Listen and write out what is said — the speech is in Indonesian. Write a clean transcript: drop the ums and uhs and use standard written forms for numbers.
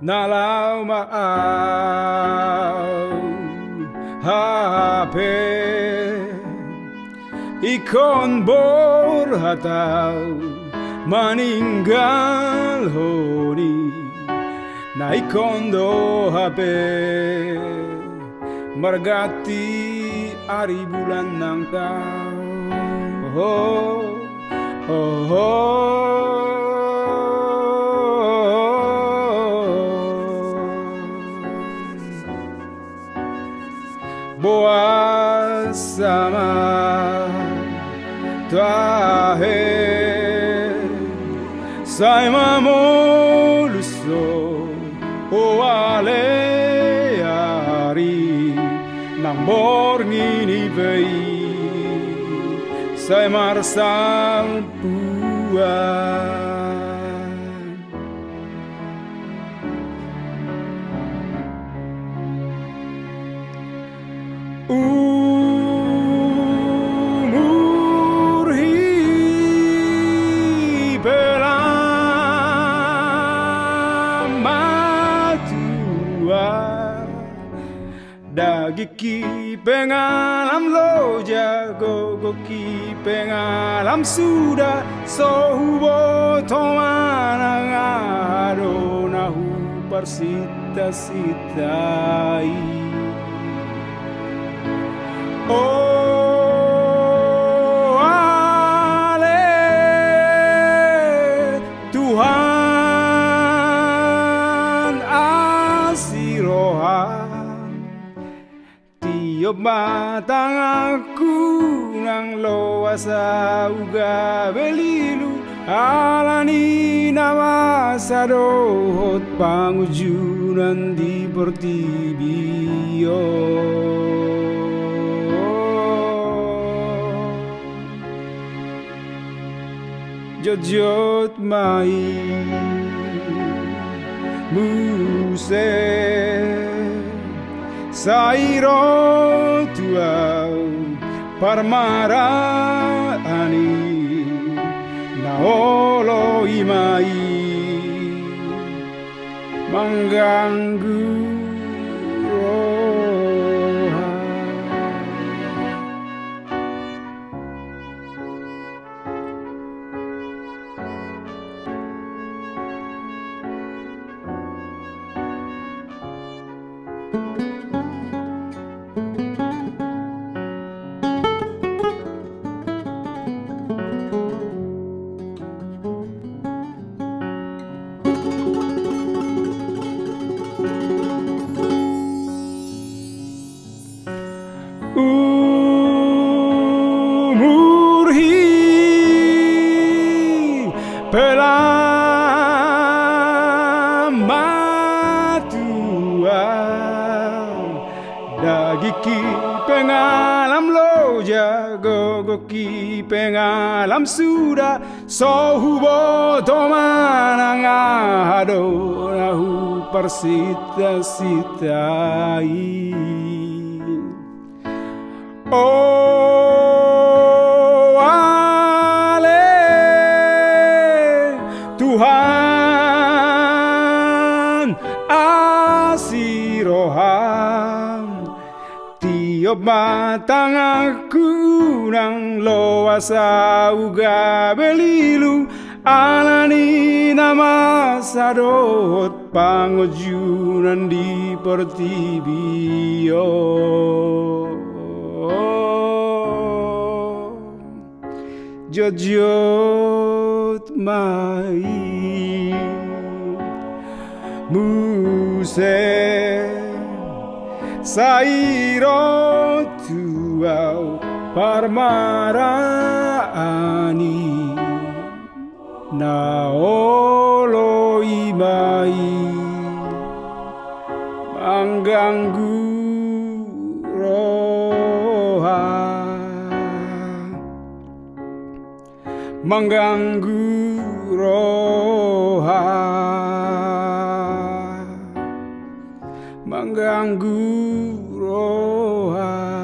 nalau maau hape ikon borhatau meninggal honi na ikon do hape mergati hari bulan nang tau boa sama tuahe sai mamoluso o ale ari nang borngini vei sai marsal puan umur hipelama tua dagiki pengalam lo jago goki pengalam sudah sohubo tomanang ado nahu persita sitai oh ale Tuhan asirohan tiup matang aku nang loasa uga belilu alani nama sadohot pangujunan di Portibio jojot mai muse sairo tuau parmara ani naolo imai mengganggu umur hipelama tua dagiki pengalam lo jago goki pengalam sudah sohubo tomanang ado nahu persita sitai oh ale Tuhan asirohan tiup matang aku nang loasa uga belilu alani nama sadot pangujunan di Portibio jojot mai muse sairo tuau parmara ani naolo imai mengganggu mengganggu mengganggu roha.